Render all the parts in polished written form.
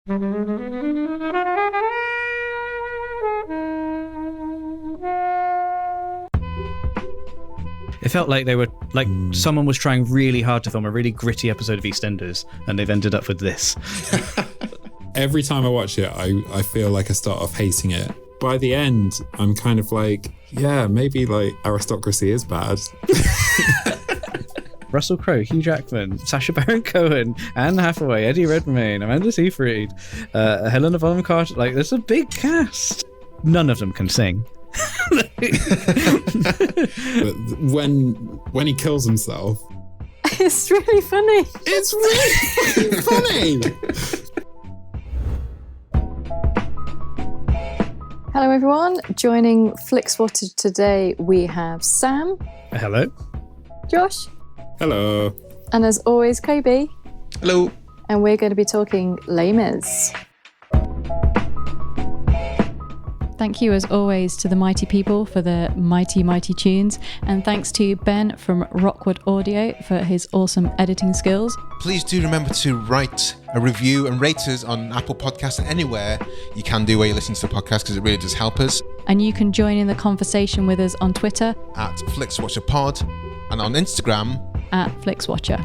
It felt like they were like someone was trying really hard to film a really gritty episode of EastEnders, and they've ended up with this. Every time I watch it, I feel like I start off hating it. By the end, I'm kind of like, yeah, maybe like aristocracy is bad. Russell Crowe, Hugh Jackman, Sacha Baron Cohen, Anne Hathaway, Eddie Redmayne, Amanda Seyfried, Helena Bonham Carter. Like, there's a big cast. None of them can sing. But when he kills himself, it's really funny. It's really funny. Hello, everyone. Joining Flixwatcher today, we have Sam. Hello. Josh. Hello. And as always, Kobe. Hello. And we're going to be talking Les Mis. Thank you, as always, to the mighty people for their mighty, mighty tunes. And thanks to Ben from Rockwood Audio for his awesome editing skills. Please do remember to write a review and rate us on Apple Podcasts and anywhere you can do where you listen to the podcast, because it really does help us. And you can join in the conversation with us on Twitter At FlixWatcherPod and on Instagram at Flixwatcher.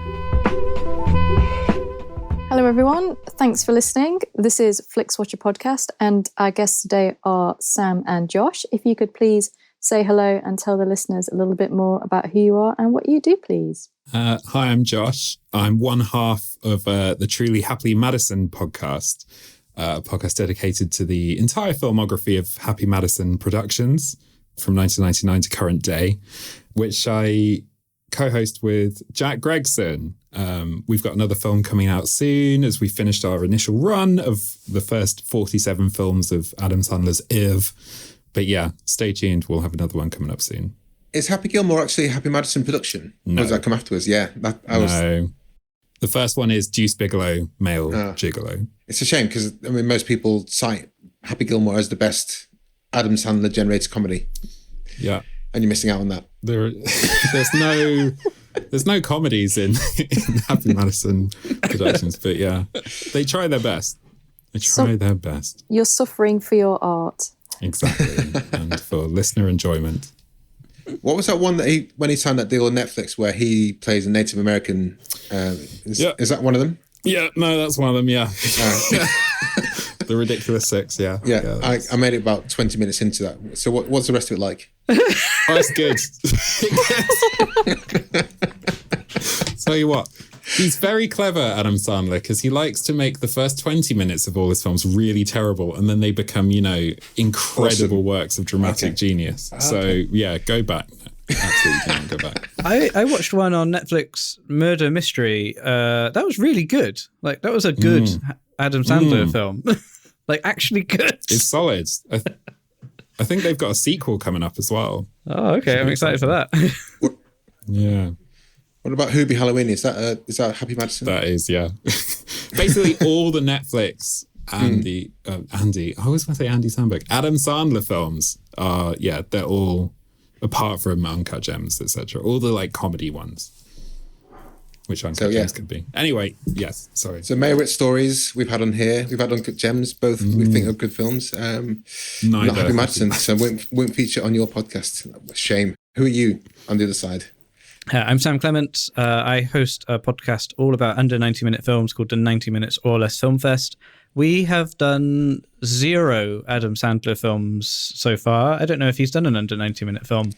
Hello, everyone. Thanks for listening. This is Flixwatcher Podcast, and our guests today are Sam and Josh. If you could please say hello and tell the listeners a little bit more about who you are and what you do, please. Hi, I'm Josh. I'm one half of the truly Happily Madison podcast, a podcast dedicated to the entire filmography of Happy Madison Productions from 1999 to current day, which I co-host with Jack Gregson. We've got another film coming out soon as we finished our initial run of the first 47 films of Adam Sandler's Eve. But yeah, stay tuned. We'll have another one coming up soon. Is Happy Gilmore actually a Happy Madison production? No. Or does that come afterwards? Yeah. No. The first one is Deuce Bigalow, male gigolo. It's a shame because, I mean, most people cite Happy Gilmore as the best Adam Sandler generated comedy. Yeah. And you're missing out on that. There's no comedies in Happy Madison Productions, but yeah, they try their best. Their best. You're suffering for your art. Exactly, and for listener enjoyment. What was that one that when he signed that deal on Netflix where he plays a Native American? Is that one of them? Yeah, no, that's one of them. Yeah. The Ridiculous Six, yeah. I made it about 20 minutes into that. So what's the rest of it like? Oh, it's good. Tell you what, he's very clever, Adam Sandler, because he likes to make the first 20 minutes of all his films really terrible, and then they become, incredible works of dramatic genius. Okay. So, yeah, go back. Absolutely can't go back. I watched one on Netflix, Murder Mystery. That was really good. Like, that was a good Adam Sandler film. Like, actually good. It's solid. I think they've got a sequel coming up as well. Oh, okay. I'm excited for that. Yeah. What about Who Be Halloween? Is that Happy Madison? That is, yeah. Basically, all the Netflix Andy, I always want to say Andy Samberg, Adam Sandler films are, they're all, apart from Uncut Gems, etc., all the like comedy ones, which Uncut Gems could be. Anyway, yes, sorry. So Meyerowitz stories we've had on here. We've had Uncut Gems, both we think are good films. Not Happy Madison, so won't feature on your podcast. Shame. Who are you on the other side? I'm Sam Clements. I host a podcast all about under 90-minute films called the 90 Minutes or Less Film Fest. We have done 0 Adam Sandler films so far. I don't know if he's done an under 90-minute film.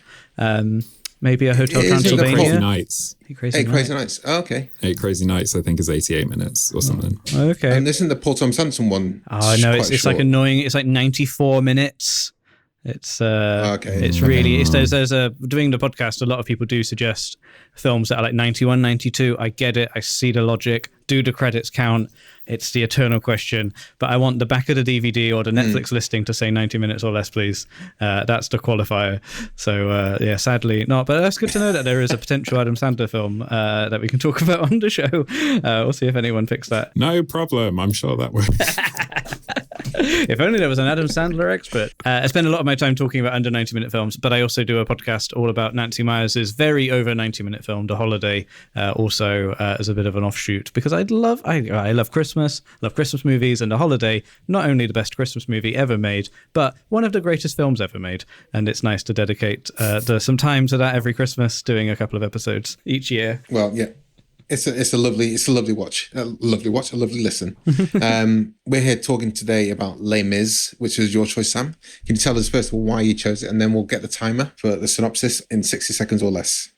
Maybe a Hotel Transylvania. Crazy Nights. Eight Crazy Nights. Oh, okay. 8 Crazy Nights, I think, is 88 minutes or something. Okay. And isn't the Paul Thomas Anderson one? Oh, no, it's like annoying. It's like 94 minutes. It's okay. It's really there's doing the podcast, a lot of people do suggest films that are like 91, 92. I get it. I see the logic. Do the credits count? It's the eternal question. But I want the back of the DVD or the Netflix listing to say 90 minutes or less, please. That's the qualifier. So sadly not. But that's good to know that there is a potential Adam Sandler film that we can talk about on the show. We'll see if anyone picks that. No problem. I'm sure that will. If only there was an Adam Sandler expert. I spend a lot of my time talking about under 90-minute films, but I also do a podcast all about Nancy Meyers' very over 90-minute film, The Holiday, also as a bit of an offshoot, because I love Christmas, love Christmas movies, and The Holiday, not only the best Christmas movie ever made, but one of the greatest films ever made. And it's nice to dedicate some time to that every Christmas, doing a couple of episodes each year. Well, yeah. It's a lovely watch, a lovely listen. We're here talking today about Les Mis, which is your choice, Sam. Can you tell us first of all why you chose it, and then we'll get the timer for the synopsis in 60 seconds or less.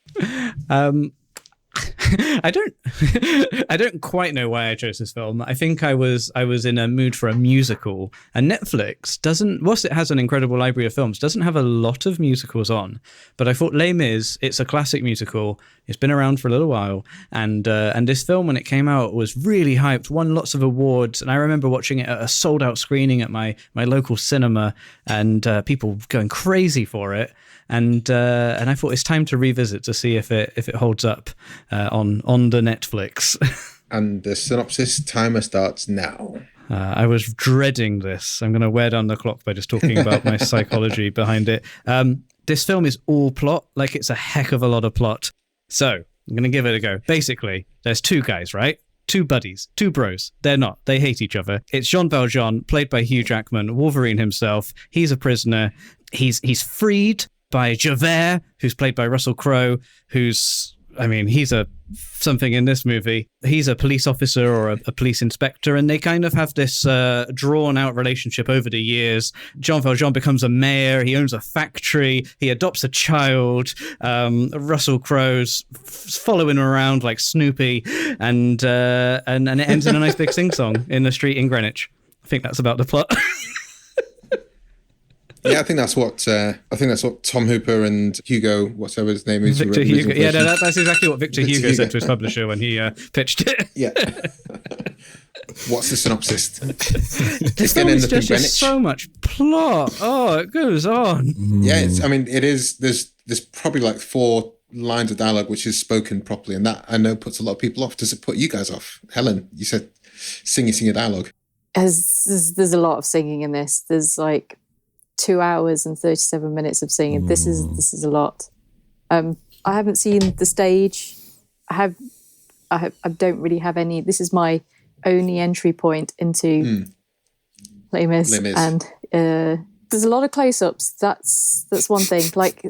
I don't quite know why I chose this film. I think I was in a mood for a musical, and Netflix whilst it has an incredible library of films, doesn't have a lot of musicals on. But I thought Les Mis, it's a classic musical. It's been around for a little while, and this film, when it came out, was really hyped, won lots of awards. And I remember watching it at a sold out screening at my local cinema, and people going crazy for it. And I thought it's time to revisit to see if it holds up on the Netflix. And the synopsis timer starts now. I was dreading this. I'm going to wear down the clock by just talking about my psychology behind it. This film is all plot, like it's a heck of a lot of plot. So I'm going to give it a go. Basically, there's two guys, right? Two buddies, two bros. They're not. They hate each other. It's Jean Valjean, played by Hugh Jackman, Wolverine himself. He's a prisoner. He's freed by Javert, who's played by Russell Crowe, he's something in this movie. He's a police officer or a police inspector, and they kind of have this drawn-out relationship over the years. Jean Valjean becomes a mayor, he owns a factory, he adopts a child, Russell Crowe's following him around like Snoopy, and it ends in a nice big sing-song in the street in Greenwich. I think that's about the plot. Yeah, I think that's what Tom Hooper and Hugo, whatever his name is. Victor Hugo. Yeah, no, that's exactly what Victor Hugo said to his publisher when he pitched it. Yeah. What's the synopsis? This film is just so much plot. Oh, it goes on. Yeah, it is. There's probably like 4 lines of dialogue which is spoken properly, and that I know puts a lot of people off. Does it put you guys off? Helen, you said sing your dialogue. There's a lot of singing in this. There's like 2 hours and 37 minutes of singing. This is a lot. I haven't seen the stage. I don't really have any. This is my only entry point into Les Mis. And there's a lot of close-ups. That's one thing. Like,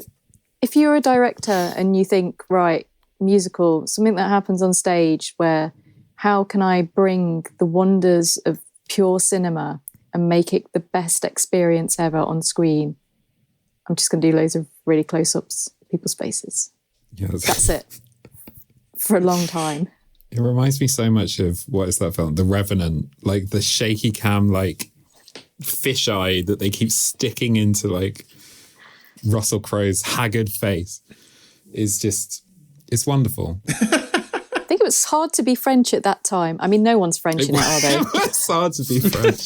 if you're a director and you think, right, musical, something that happens on stage, where how can I bring the wonders of pure cinema and make it the best experience ever on screen? I'm just going to do loads of really close-ups of people's faces. Yes. That's it. For a long time. It reminds me so much of, what is that film? The Revenant. Like the shaky cam, like fisheye that they keep sticking into like Russell Crowe's haggard face is just, it's wonderful. I think it was hard to be French at that time. I mean, no one's French in it, are they? It's hard to be French.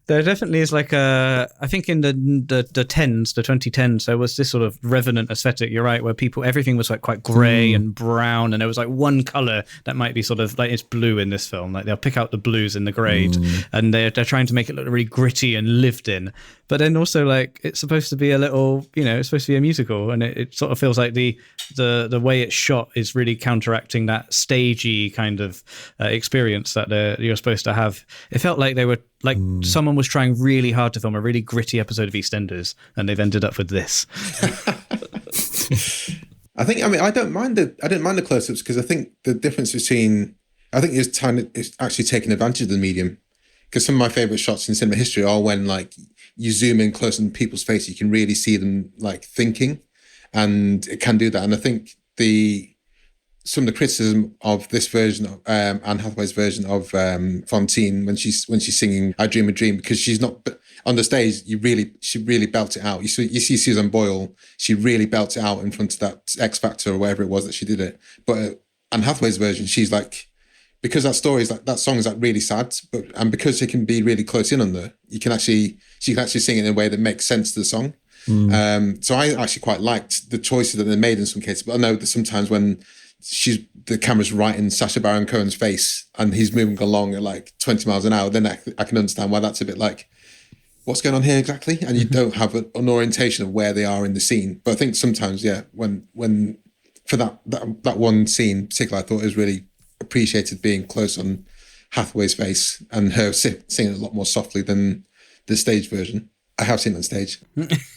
There definitely is like I think in the 2010s, there was this sort of Revenant aesthetic, you're right, where everything was like quite grey and brown, and there was like one colour that might be sort of like, it's blue in this film. Like they'll pick out the blues in the grade, and they're trying to make it look really gritty and lived in. But then also like it's supposed to be a little, it's supposed to be a musical, and it sort of feels like the way it's shot is really counteracting that stagey kind of experience that you're supposed to have. It felt like they were like someone was trying really hard to film a really gritty episode of EastEnders, and they've ended up with this. I don't mind the close-ups, because I think the difference between, I think it's actually taking advantage of the medium, because some of my favorite shots in cinema history are when like you zoom in close on people's faces, you can really see them like thinking, and it can do that. And I think some of the criticism of this version of Anne Hathaway's version of Fantine when she's singing "I Dream a Dream," because she's not on the stage. She really belts it out. You see Susan Boyle. She really belts it out in front of that X Factor or whatever it was that she did it. But Anne Hathaway's version, she's like, because that story is like, that song is like really sad, and because she can be really close in on there, she can actually sing it in a way that makes sense to the song. So I actually quite liked the choices that they made in some cases. But I know that sometimes when the camera's right in Sacha Baron Cohen's face and he's moving along at like 20 miles an hour, then I can understand why that's a bit like, what's going on here exactly? And you don't have an orientation of where they are in the scene. But I think sometimes, when for that one scene particularly, I thought it was really appreciated being close on Hathaway's face and her singing a lot more softly than the stage version. I have seen it on stage.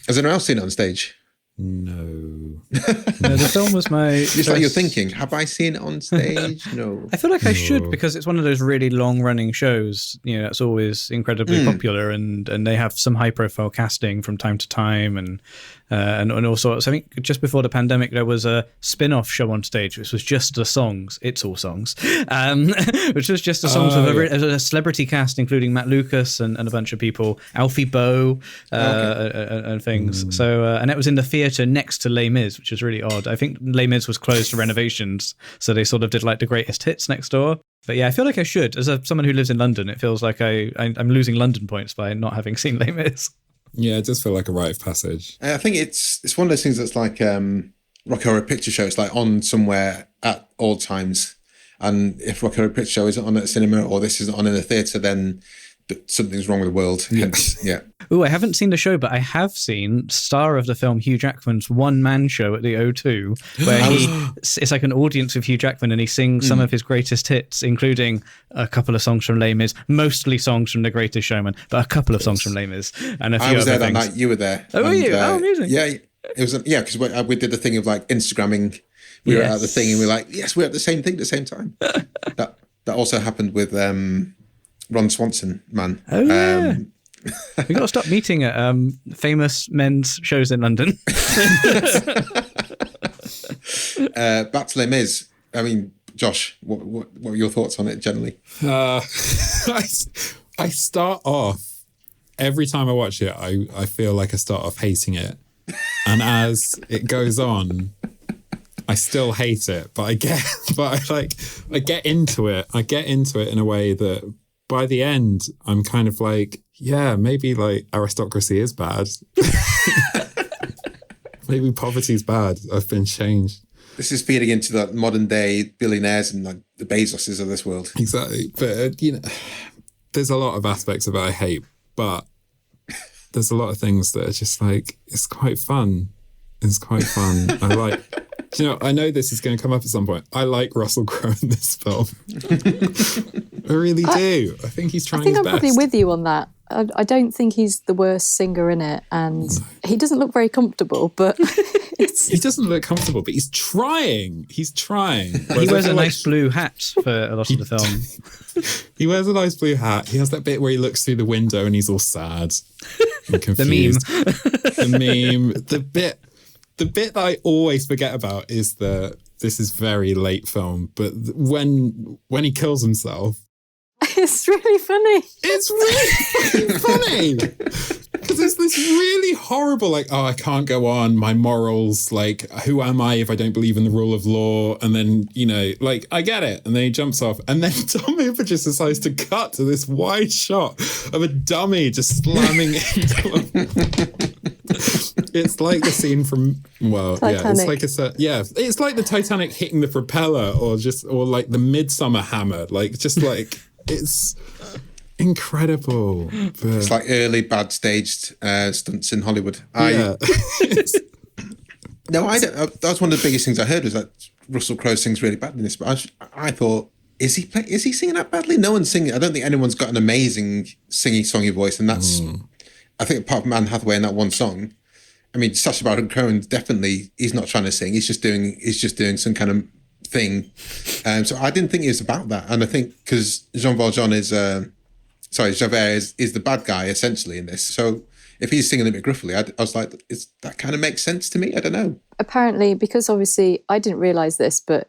Has anyone else seen it on stage? No. No, the film was my... It's like you're thinking, have I seen it on stage? No. I feel like I should, because it's one of those really long-running shows. That's always incredibly popular, and they have some high-profile casting from time to time, and all sorts. I think just before the pandemic, there was a spin-off show on stage, which was just the songs. It's all songs, which was just the songs of a celebrity cast, including Matt Lucas and a bunch of people, Alfie Boe, and things. So, and it was in the theatre next to Les Mis, which is really odd. I think Les Mis was closed for renovations, so they sort of did like the greatest hits next door. But yeah, I feel like I should. As someone who lives in London, it feels like I'm losing London points by not having seen Les Mis. Yeah, it does feel like a rite of passage. I think it's one of those things that's like Rocky Horror Picture Show. It's like on somewhere at all times. And if Rocky Horror Picture Show isn't on at a cinema or this isn't on in a theatre, then something's wrong with the world. Yeah. Oh, I haven't seen the show, but I have seen star of the film Hugh Jackman's one-man show at the O2, where it's like an audience with Hugh Jackman, and he sings some of his greatest hits, including a couple of songs from Les Mis, mostly songs from The Greatest Showman, but a couple of songs from Les Mis, and a few I was other there things. that night. You were there. Oh, were you? Oh, amazing. Yeah, it was. Because we did the thing of like Instagramming. We were at the thing, and we were like, yes, we're at the same thing at the same time. That also happened with Ron Swanson, man. Oh, yeah. We've got to stop meeting at famous men's shows in London. Back to Les Mis. I mean, Josh, what were your thoughts on it generally? I start off, every time I watch it, I feel like I start off hating it. And as it goes on, I still hate it. But I get into it. I get into it in a way that by the end, I'm kind of like, yeah, maybe like aristocracy is bad. Maybe poverty's bad. I've been changed. This is feeding into the modern day billionaires and like the Bezoses of this world. Exactly. But, there's a lot of aspects of it I hate, but there's a lot of things that are just like, it's quite fun. It's quite fun. I know this is going to come up at some point. I like Russell Crowe in this film. I really do. I think he's trying his best. I'm probably with you on that. I don't think he's the worst singer in it, and he doesn't look very comfortable, but he doesn't look comfortable, but he's trying. He's trying. He wears a nice blue hat for a lot of the film. He wears a nice blue hat. He has that bit where he looks through the window and he's all sad and confused. The meme. The bit that I always forget about is this is very late film, but when he kills himself, it's really funny. It's really funny because it's this really horrible, like, oh, I can't go on, my morals, like, who am I if I don't believe in the rule of law? And then, like, I get it. And then he jumps off. And then Tom Hooper just decides to cut to this wide shot of a dummy just slamming into him. It's like the scene from, Titanic. It's like the Titanic hitting the propeller or like the Midsummer hammer. Like, just like, it's incredible. But... It's like early bad staged stunts in Hollywood. No, I don't. That's one of the biggest things I heard was that Russell Crowe sings really badly in this. But I thought, is he singing that badly? No one's singing. I don't think anyone's got an amazing songy voice, and that's I think apart from Anne Hathaway in that one song. I mean, Sacha Baron Cohen definitely, he's not trying to sing. He's just doing some kind of thing. So I didn't think it was about that. And I think because Jean Valjean Javert is the bad guy essentially in this. So if he's singing a bit gruffly, I was like, that kind of makes sense to me. I don't know. Apparently, because obviously I didn't realise this, but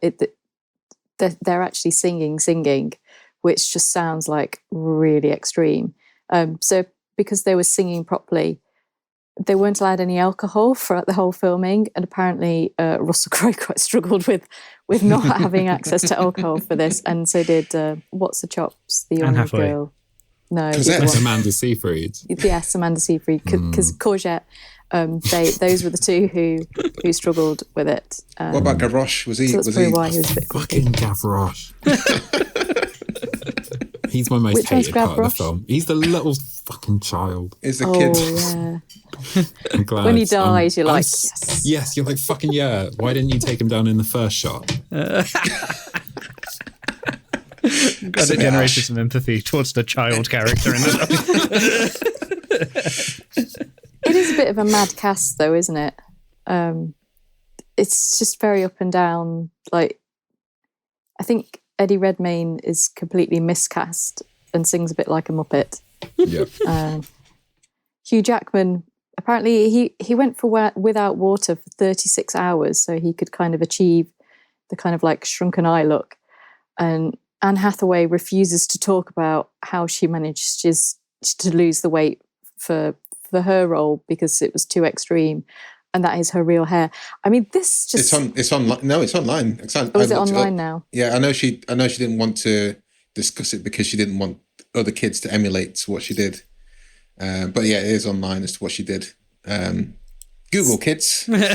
they're actually singing, which just sounds like really extreme. So because they were singing properly, they weren't allowed any alcohol throughout the whole filming, and apparently Russell Crowe quite struggled with not having access to alcohol for this, and so did what's the chops, the young girl. No, Cosette. it was- Amanda Seyfried. yes, Amanda Seyfried, because Courgette. Those were the two who struggled with it. What about Gavroche? Was he? So that's was probably he? why he was a bit grumpy. Fucking Gavroche. He's my most Which one's hated part of the Gavroche? film. He's the little fucking child. Is the kid? Oh yeah. I'm glad. When he dies, you're I'm like, s- yes. Yes, you're like, fucking yeah. Why didn't you take him down in the first shot? Glad it generated some empathy towards the child character in the It is a bit of a mad cast, though, isn't it? It's just very up and down. Like, I think Eddie Redmayne is completely miscast and sings a bit like a Muppet. Yeah. Hugh Jackman, apparently he went for without water for 36 hours so he could kind of achieve the kind of like shrunken eye look. And Anne Hathaway refuses to talk about how she managed to lose the weight for her role because it was too extreme, and that is her real hair. I mean, this just It's online. No, it's online. is it online now? Yeah, I know she didn't want to discuss it because she didn't want other kids to emulate what she did. But yeah, it is online as to what she did. Google kids. Find the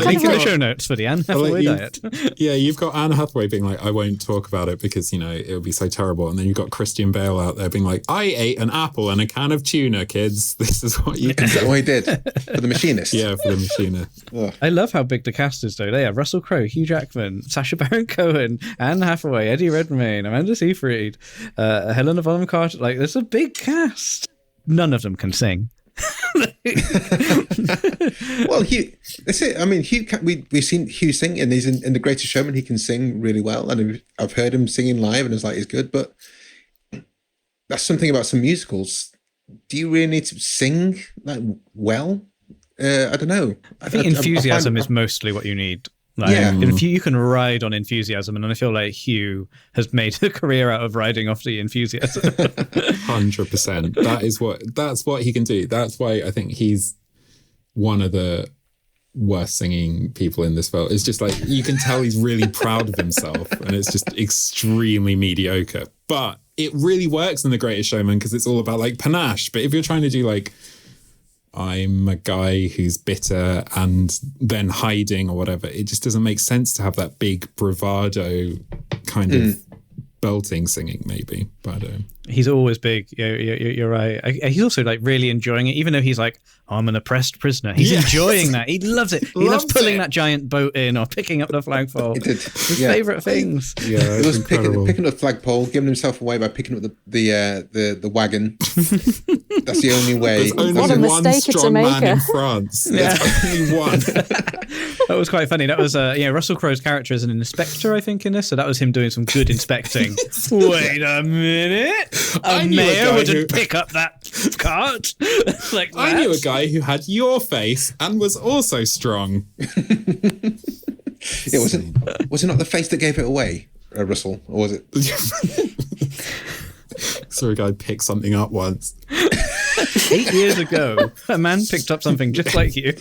link in the show notes for the Anne Hathaway diet. Yeah, you've got Anne Hathaway being like, I won't talk about it because, you know, it would be so terrible. And then you've got Christian Bale out there being like, I ate an apple and a can of tuna, kids. This is what you can Is that do. what he did for the machinist? Yeah, for the machinist. I love how big the cast is, though. They have Russell Crowe, Hugh Jackman, Sacha Baron Cohen, Anne Hathaway, Eddie Redmayne, Amanda Seyfried, Helena Bonham Carter. Like, there's a big cast. None of them can sing. Well, Hugh. That's it. I mean, Hugh. We've seen Hugh sing, and he's in The Greatest Showman. He can sing really well, and I've heard him singing live, and it's like he's good. But that's something about some musicals. Do you really need to sing like well? I don't know. I think enthusiasm is mostly what you need. Like, Yeah. you can ride on enthusiasm, and I feel like Hugh has made a career out of riding off the enthusiasm. 100%. That's what he can do. That's why I think he's one of the worst singing people in this film. It's just like, you can tell he's really proud of himself, and it's just extremely mediocre. But it really works in The Greatest Showman because it's all about like panache. But if you're trying to do like, I'm a guy who's bitter and then hiding or whatever, it just doesn't make sense to have that big bravado kind of belting singing, maybe. But He's always big. You're right. He's also like really enjoying it, even though he's like, I'm an oppressed prisoner. He's enjoying that. He loves it. He loves pulling that giant boat in or picking up the flagpole. He did. His favourite things. yeah, He it's was incredible. picking up the flagpole, giving himself away by picking up the wagon. That's the only way. There's only What a one mistake it's a strong man maker. in France. Yeah. There's only one. That was quite funny. That was Russell Crowe's character is an inspector, I think, in this. So that was him doing some good inspecting. Wait a minute. I A knew a mayor guy wouldn't who- pick up that cart like that. I knew a guy who had your face and was also strong. Yeah, was it not the face that gave it away, Russell, or was it? Saw a guy pick something up once. 8 years ago, a man picked up something just like you.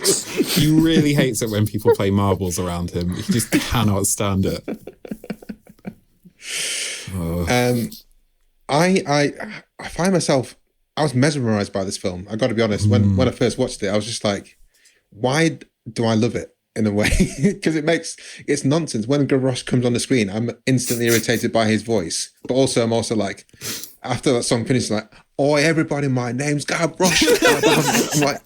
He really hates it when people play marbles around him. He just cannot stand it. I find myself, I was mesmerized by this film. I got to be honest. When I first watched it, I was just like, why do I love it in a way? Because it's nonsense. When Gavroche comes on the screen, I'm instantly irritated by his voice. But also, I'm also like, after that song finishes, like, oi, everybody, my name's Gavroche. I'm like,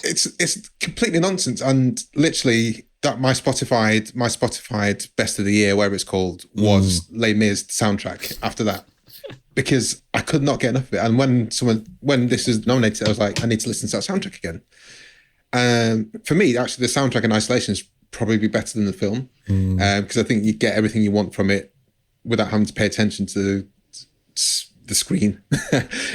it's completely nonsense. And literally, that my Spotify best of the year, whatever it's called, was Les Mis soundtrack after that. Because I could not get enough of it. And when this was nominated, I was like, I need to listen to that soundtrack again. For me, actually, the soundtrack in isolation is probably better than the film. Because I think you get everything you want from it without having to pay attention to the screen.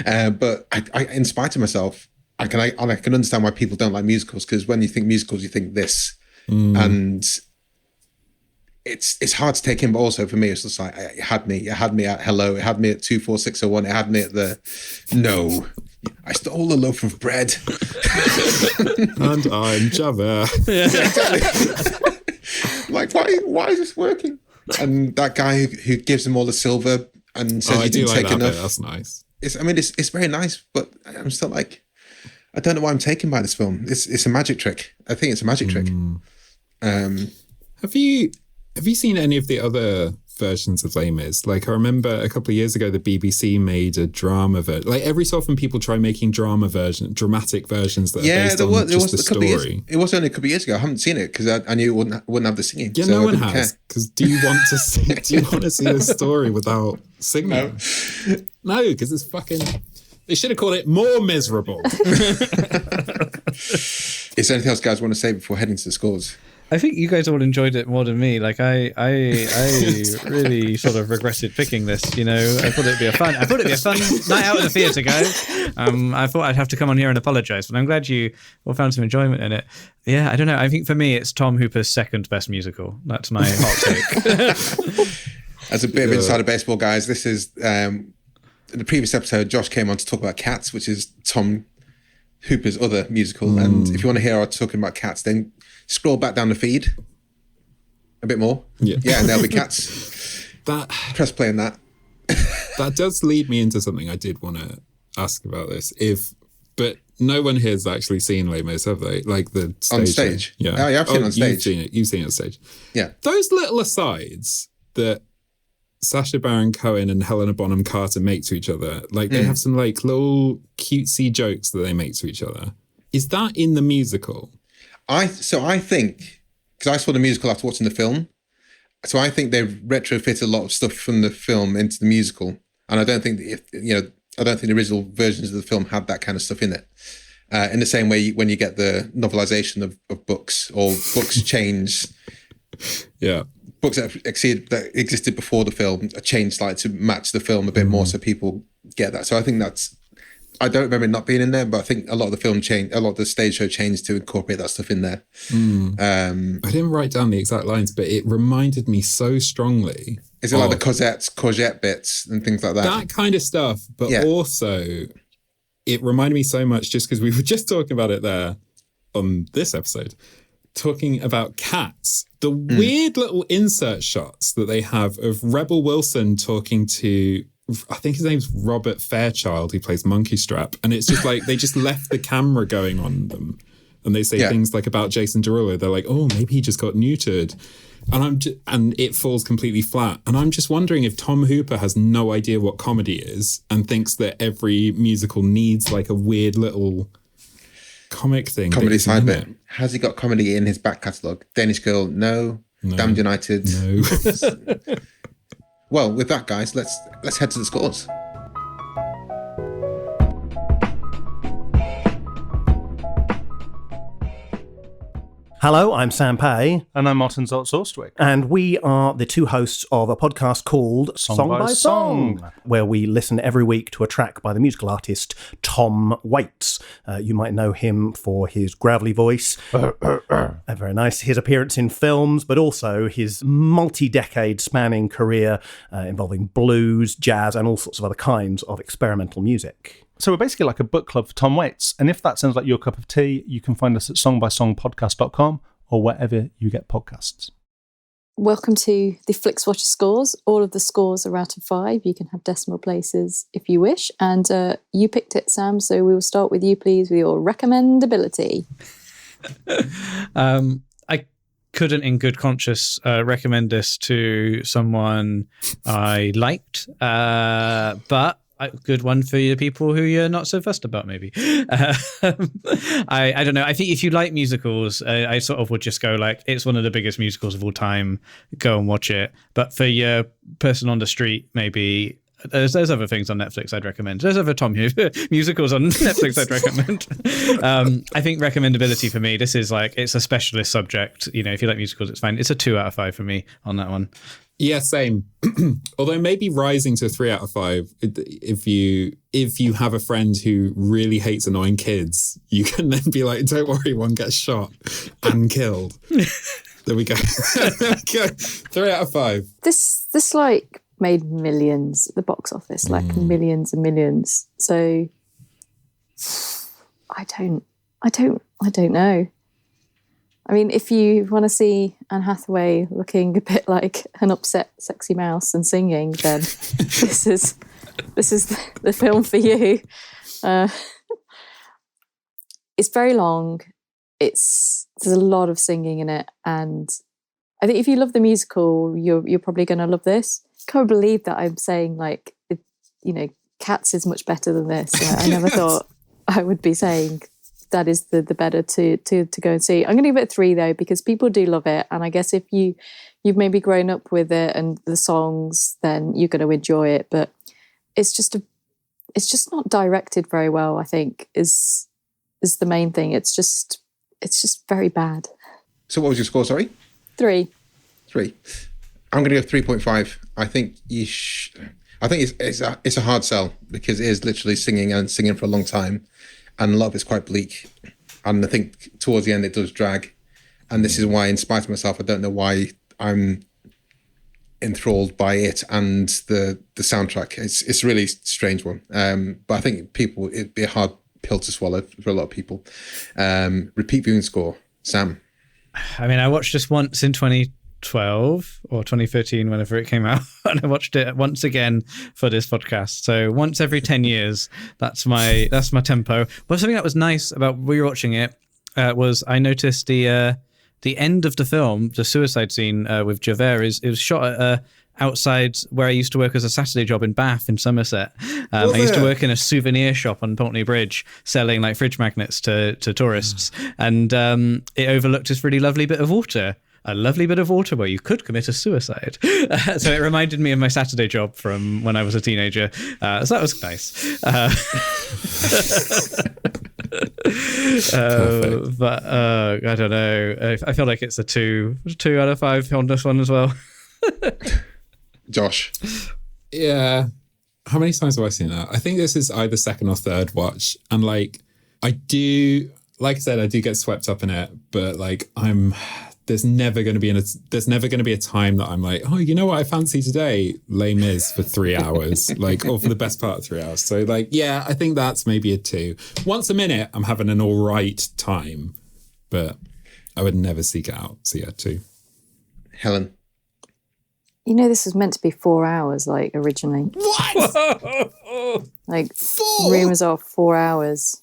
But I, in spite of myself, I can understand why people don't like musicals, because when you think musicals, you think this. And it's hard to take in, but also for me, it's just like, it had me at hello, it had me at 24601, it had me at the no, I stole a loaf of bread. And I'm Javert. Like, why is this working? And that guy who gives them all the silver, and says I you do didn't like take that enough. bit. That's nice. It's very nice, but I'm still like, I don't know why I'm taken by this film. It's a magic trick. I think it's a magic trick. Have you seen any of the other versions of Les Mis? Like, I remember a couple of years ago, the BBC made a drama version. Like, every so often people try making dramatic versions that are based on just the story. It was only a couple of years ago. I haven't seen it because I knew it wouldn't have the singing. Yeah, so no one has. Because do you want to see? Do you want to see a story without singing? No, because it's fucking. They should have called it More Miserable. Is there anything else, guys, want to say before heading to the scores? I think you guys all enjoyed it more than me. Like I really sort of regretted picking this. You know, I thought it'd be a fun night out of the theatre, guys. I thought I'd have to come on here and apologise, but I'm glad you all found some enjoyment in it. Yeah, I don't know. I think for me, it's Tom Hooper's second best musical. That's my hot take. As a bit of insider baseball, guys, this is in the previous episode. Josh came on to talk about Cats, which is Tom Hooper's other musical. And if you want to hear our talking about Cats, then scroll back down the feed a bit more. Yeah, and there'll be Cats. Press play on that. That does lead me into something I did want to ask about this. But no one here has actually seen Les Mis, have they? Like the stage. On stage? Yeah. Oh, yeah, I've seen it on stage. You've seen it on stage. Yeah. Those little asides that Sacha Baron Cohen and Helena Bonham Carter make to each other, like they have some like little cutesy jokes that they make to each other. Is that in the musical? I think, because I saw the musical after watching the film, so I think they've retrofitted a lot of stuff from the film into the musical, and I don't think the original versions of the film had that kind of stuff in it. In the same way, when you get the novelization of books, or books change, books that existed before the film are changed like to match the film a bit more, so people get that. So I think I don't remember it not being in there, but I think a lot of the film changed, a lot of the stage show changed to incorporate that stuff in there. I didn't write down the exact lines, but it reminded me so strongly. Is it like the courgette bits and things like that? That kind of stuff, but also it reminded me so much just because we were just talking about it there on this episode, talking about Cats. The weird little insert shots that they have of Rebel Wilson talking to, I think his name's Robert Fairchild, who plays Monkey Strap, and it's just like they just left the camera going on them, and they say things like about Jason Derulo. They're like, "Oh, maybe he just got neutered," and it falls completely flat. And I'm just wondering if Tom Hooper has no idea what comedy is and thinks that every musical needs like a weird little comic thing. Comedy side bit. Has he got comedy in his back catalogue? Danish Girl, no. Damned United, no. Well, with that, guys, let's head to the scores. Hello, I'm Sam Pay. And I'm Martin Zoltz-Orstwick. And we are the two hosts of a podcast called Song by Song, where we listen every week to a track by the musical artist Tom Waits. You might know him for his gravelly voice. Very nice. His appearance in films, but also his multi-decade spanning career involving blues, jazz, and all sorts of other kinds of experimental music. So we're basically like a book club for Tom Waits. And if that sounds like your cup of tea, you can find us at songbysongpodcast.com or wherever you get podcasts. Welcome to the Flixwatcher scores. All of the scores are out of 5. You can have decimal places if you wish. And you picked it, Sam, so we will start with you, please, with your recommendability. I couldn't in good conscience recommend this to someone I liked, but a good one for the people who you're not so fussed about, maybe. I don't know. I think if you like musicals, I sort of would just go like, it's one of the biggest musicals of all time. Go and watch it. But for your person on the street, maybe there's other things on Netflix I'd recommend. There's other Tom Hughes musicals on Netflix I'd recommend. I think recommendability for me, this is like, it's a specialist subject. You know, if you like musicals, it's fine. It's a 2 out of 5 for me on that one. Yeah, same. Although maybe rising to a 3 out of 5 if you have a friend who really hates annoying kids, you can then be like, don't worry, one gets shot and killed. There we go. 3 out of 5. This like made millions at the box office, like millions and millions. So I don't know. I mean, if you want to see Anne Hathaway looking a bit like an upset sexy mouse and singing, then this is the film for you. It's very long. There's a lot of singing in it, and I think if you love the musical, you're probably going to love this. I can't believe that I'm saying Cats is much better than this. I never thought I would be saying that is the better to go and see. I'm going to give it a 3 though, because people do love it, and I guess if you've maybe grown up with it and the songs, then you're going to enjoy it. But it's just not directed very well, I think, is the main thing. It's just very bad. So what was your score, sorry? 3. I'm going to go 3.5. I think it's a hard sell, because it is literally singing for a long time, and a lot of it's quite bleak. And I think towards the end it does drag. And this is why, in spite of myself, I don't know why I'm enthralled by it and the soundtrack. It's a really strange one. But I think it'd be a hard pill to swallow for a lot of people. Repeat viewing score, Sam. I mean, I watched this once in 2012 or 2013, whenever it came out, and I watched it once again for this podcast. So once every 10 years, that's my tempo. But something that was nice about rewatching it was I noticed the end of the film, the suicide scene with Javert, it was shot at outside where I used to work as a Saturday job in Bath in Somerset. I used to work in a souvenir shop on Pontmercy Bridge selling like fridge magnets to tourists. And it overlooked this really lovely bit of water. A lovely bit of water where you could commit a suicide. So it reminded me of my Saturday job from when I was a teenager. So that was nice. But I don't know. I feel like it's a 2 out of 5 on this one as well. Josh. Yeah. How many times have I seen that? I think this is either second or third watch. And like I do get swept up in it, but like there's never going to be a time that I'm like, oh, you know what I fancy today? Les Mis for 3 hours, or for the best part of 3 hours. So yeah, I think that's maybe a 2. Once a minute, I'm having an all right time, but I would never seek it out. So yeah, 2. Helen. This was meant to be 4 hours, originally. What? 4? Rumours are 4 hours.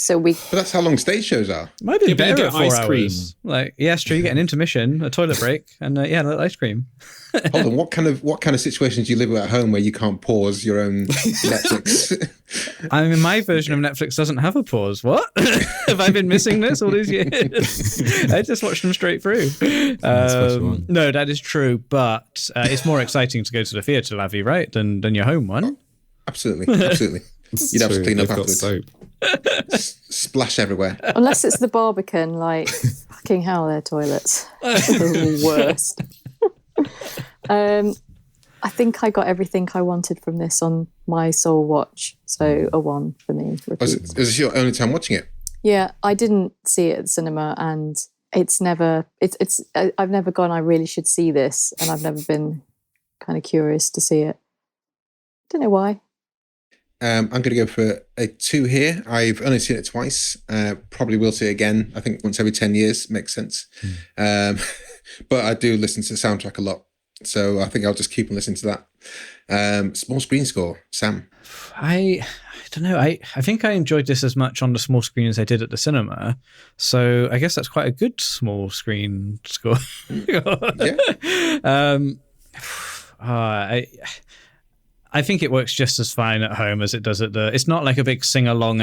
But that's how long stage shows are. Might be better at 4 ice hours. Cream. Yeah, it's true. You get an intermission, a toilet break, and ice cream. Hold on, what kind of situations do you live with at home where you can't pause your own Netflix? I mean, my version of Netflix doesn't have a pause. What? Have I been missing this all these years? I just watched them straight through. No, that is true, but it's more exciting to go to the theatre, Lavi, right, than your home one. Absolutely. You'd have to clean up afterwards. Soap. Splash everywhere. Unless it's the Barbican, fucking hell, their toilets. The worst. I think I got everything I wanted from this on my sole watch, so a 1 for me. Is this your only time watching it? Yeah, I didn't see it at the cinema, and I've never gone, I really should see this, and I've never been kind of curious to see it. Don't know why. I'm going to go for a 2 here. I've only seen it twice. Probably will see it again. I think once every 10 years makes sense. But I do listen to the soundtrack a lot. So I think I'll just keep on listening to that. Small screen score, Sam. I don't know. I think I enjoyed this as much on the small screen as I did at the cinema. So I guess that's quite a good small screen score. Yeah. I think it works just as fine at home as it does at it's not like a big sing-along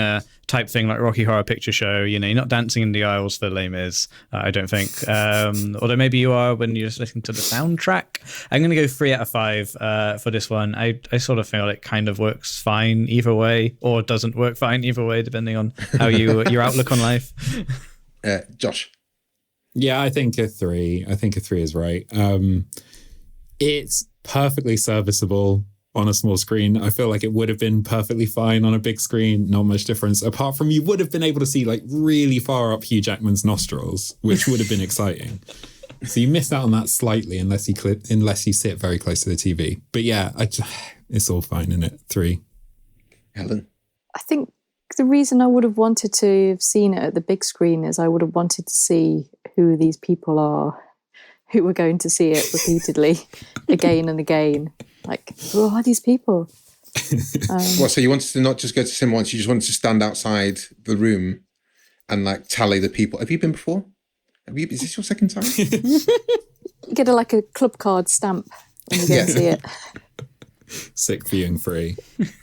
type thing like Rocky Horror Picture Show. You're not dancing in the aisles for Les Mis, I don't think. Although maybe you are when you're just listening to the soundtrack. I'm going to go 3 out of 5 for this one. I sort of feel it kind of works fine either way, or doesn't work fine either way, depending on how your outlook on life. Josh. Yeah, I think a 3. I think a 3 is right. It's perfectly serviceable on a small screen. I feel like it would have been perfectly fine on a big screen. Not much difference, apart from you would have been able to see really far up Hugh Jackman's nostrils, which would have been exciting. So you miss out on that slightly unless you sit very close to the TV. But yeah, it's all fine in it. 3. Helen. I think the reason I would have wanted to have seen it at the big screen is I would have wanted to see who these people are who were going to see it repeatedly again and again. Like, who are these people? So you wanted to not just go to cinema once, you just wanted to stand outside the room and like tally the people. Have you been before? Is this your second time? You get a club card stamp when you go and see it. Sick viewing free.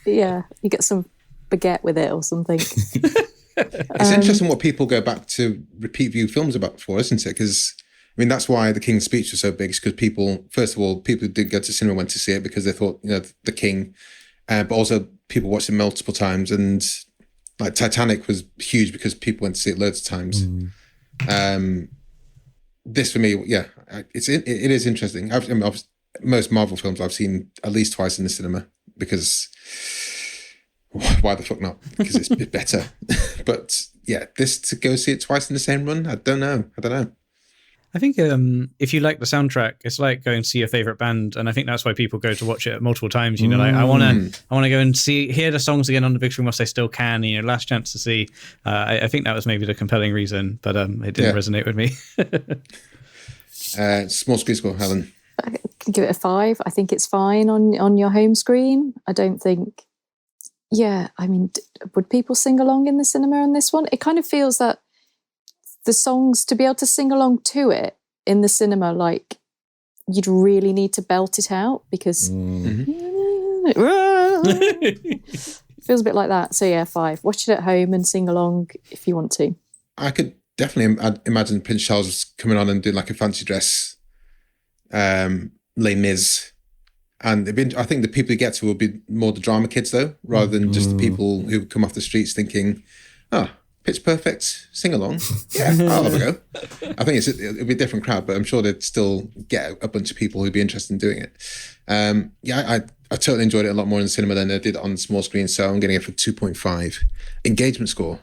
Yeah, you get some baguette with it or something. It's interesting what people go back to repeat view films about for, isn't it? Because I mean, that's why The King's Speech was so big, because people who did go to cinema went to see it because they thought, the King, but also people watched it multiple times, and like Titanic was huge because people went to see it loads of times. This for me, it is interesting. Most Marvel films I've seen at least twice in the cinema, because why the fuck not? Because it's better. But yeah, this to go see it twice in the same run, I don't know. I think if you like the soundtrack, it's like going to see your favorite band, and I think that's why people go to watch it multiple times. Like I want to go and hear the songs again on the big screen whilst I still can. Last chance to see. I think that was maybe the compelling reason, but it didn't resonate with me. Small screen score, Helen. I can give it a 5. I think it's fine on your home screen. I don't think. Yeah, I mean, would people sing along in the cinema on this one? It kind of feels that the songs, to be able to sing along to it in the cinema, like you'd really need to belt it out, because it feels a bit like that. So yeah, 5. Watch it at home and sing along if you want to. I could definitely imagine Prince Charles coming on and doing like a fancy dress, Les Mis. And I think the people who get to will be more the drama kids, though, rather than just the people who come off the streets thinking, Pitch Perfect, sing along. Yeah, I'll have a go. I think it'll be a different crowd, but I'm sure they'd still get a bunch of people who'd be interested in doing it. I totally enjoyed it a lot more in the cinema than I did on the small screen, so I'm getting it for 2.5. Engagement score,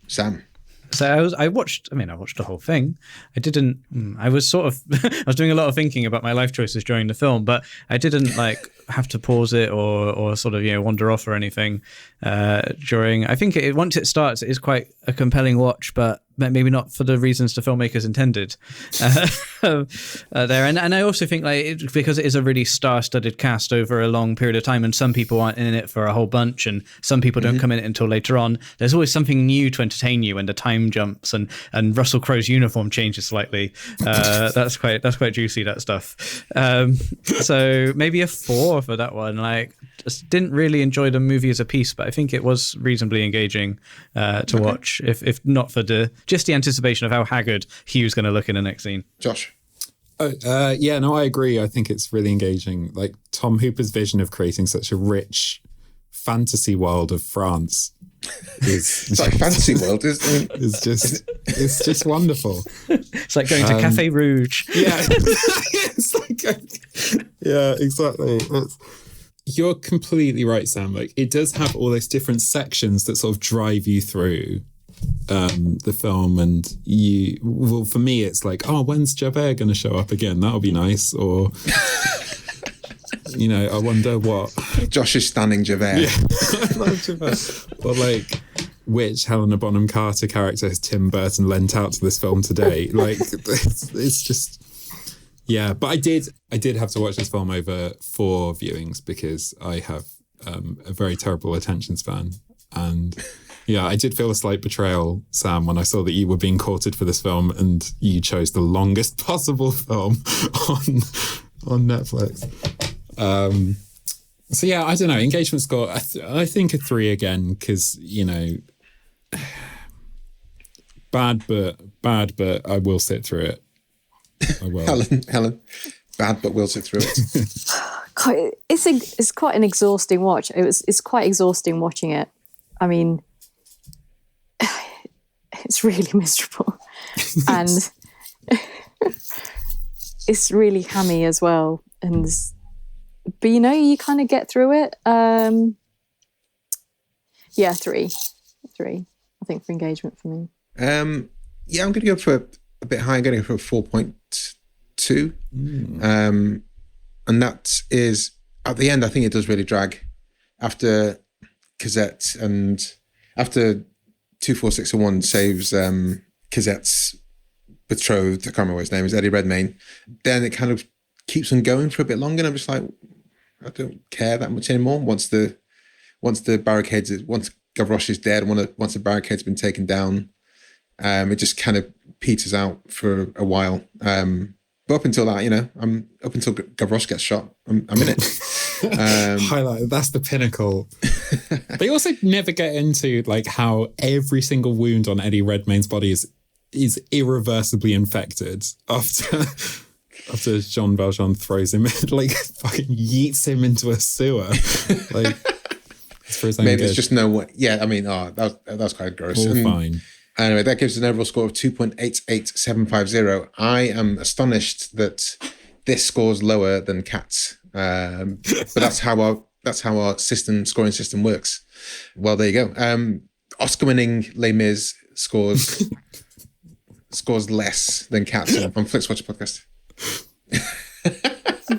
Sam. So I watched the whole thing. I was sort of, I was doing a lot of thinking about my life choices during the film, but I didn't have to pause it or sort of, wander off or anything during. I think once it starts, it is quite a compelling watch, but maybe not for the reasons the filmmakers intended there. And I also think because it is a really star-studded cast over a long period of time, and some people aren't in it for a whole bunch, and some people don't come in it until later on. There's always something new to entertain you, and the time jumps, and Russell Crowe's uniform changes slightly. That's quite juicy, that stuff. So maybe a 4 for that one. Just didn't really enjoy the movie as a piece, but I think it was reasonably engaging to watch, if not for just the anticipation of how haggard Hugh's going to look in the next scene. Josh? I agree. I think it's really engaging. Like Tom Hooper's vision of creating such a rich fantasy world of France it's like fantasy world, isn't it? It's just wonderful. It's like going to Café Rouge. Yeah. Exactly. You're completely right, Sam. It does have all those different sections that sort of drive you through the film, and for me it's when's Javert going to show up again? That'll be nice. Or I wonder what Josh is standing Javert. Yeah, I love Javert. Or which Helena Bonham Carter character has Tim Burton lent out to this film today? It's just. Yeah, but I did have to watch this film over 4 viewings because I have a very terrible attention span. And yeah, I did feel a slight betrayal, Sam, when I saw that you were being courted for this film and you chose the longest possible film on Netflix. So yeah, I don't know. Engagement score, I think a 3 again, because, bad, but I will sit through it. I will. Helen, bad, but we'll sit through it. It's quite an exhausting watch. It's quite exhausting watching it. I mean, it's really miserable, and it's really hammy as well. But you kind of get through it. 3. I think for engagement for me. I'm going to go for a bit higher. I'm going to go for a 4.2. And that is at the end. I think it does really drag after Cosette, and after 24601 saves Cosette's betrothed, I can't remember what his name is, Eddie Redmayne, then it kind of keeps on going for a bit longer. And I'm just like, I don't care that much anymore. Once Gavroche is dead, once the barricade's been taken down, it just kind of peters out for a while. But up until that, up until Gavroche gets shot, I'm in it. Highlight, that's the pinnacle. They also never get into like how every single wound on Eddie Redmayne's body is irreversibly infected after Jean Valjean throws him, like fucking yeets him into a sewer. Like, it's for his own maybe good. it's just no way. Yeah, I mean, that was quite gross. All fine. Anyway, that gives an overall score of 2.88750. I am astonished that this scores lower than Cats, but that's how our scoring system works. Well, there you go. Oscar-winning Les Mis scores less than Cats on Flixwatcher Podcast.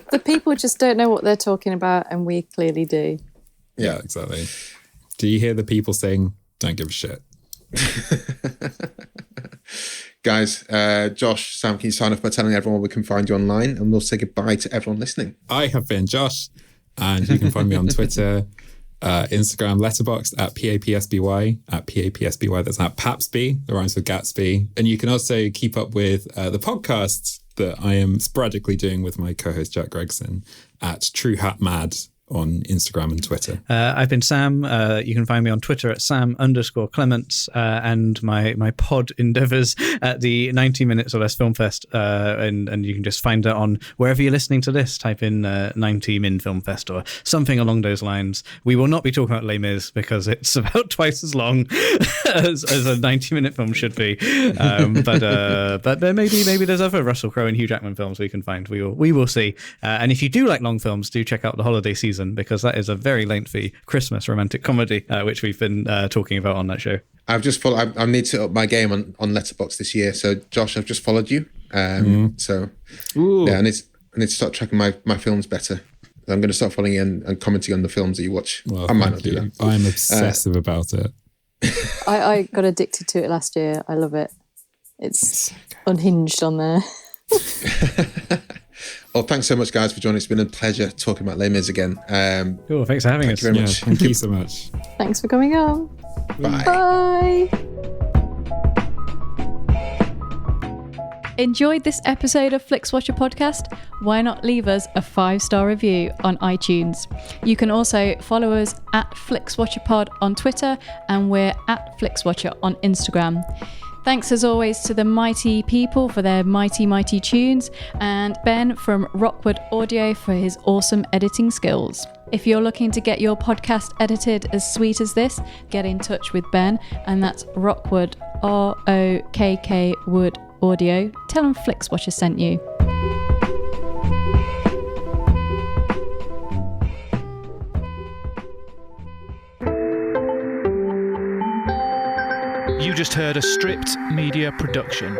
The people just don't know what they're talking about, and we clearly do. Yeah, exactly. Do you hear the people saying, "Don't give a shit"? Guys, Josh, Sam, can you sign off by telling everyone where we can find you online, and we'll say goodbye to everyone listening. I have been Josh, and you can find me on Twitter, Instagram, Letterboxd at PAPSBY, that's at Papsby, that rhymes with Gatsby. And you can also keep up with the podcasts that I am sporadically doing with my co-host Jack Gregson at True Hat Mad on Instagram and Twitter. I've been Sam. You can find me on Twitter at Sam_Clements, and my pod endeavors at the 90 Minutes or Less Film Fest. And you can just find it on wherever you're listening to this. Type in 90 Min Film Fest or something along those lines. We will not be talking about Les Mis because it's about twice as long as a 90-minute film should be. But maybe there's other Russell Crowe and Hugh Jackman films we can find. We will see. And if you do like long films, do check out The Holiday Season, because that is a very lengthy Christmas romantic comedy, which we've been talking about on that show. I've just followed. I need to up my game on Letterboxd this year. So Josh, I've just followed you. So yeah, I need to start tracking my films better. I'm going to start following you and commenting on the films that you watch. Well, I might not do that. I'm obsessive about it. I got addicted to it last year. I love it. It's unhinged on there. Well, thanks so much, guys, for joining. It's been a pleasure talking about Les Mis again. Cool, thanks for having us. Thank you very much. Thank you so much. Thanks for coming on. Bye. Bye. Enjoyed this episode of Flixwatcher Podcast? Why not leave us a 5-star review on iTunes? You can also follow us at FlixWatcherPod on Twitter, and we're at FlixWatcher on Instagram. Thanks as always to the mighty people for their mighty tunes, and Ben from Rockwood Audio for his awesome editing skills. If you're looking to get your podcast edited as sweet as this, get in touch with Ben, and that's Rockwood, ROKK Wood Audio. Tell him Flixwatcher sent you. You just heard a Stripped Media production.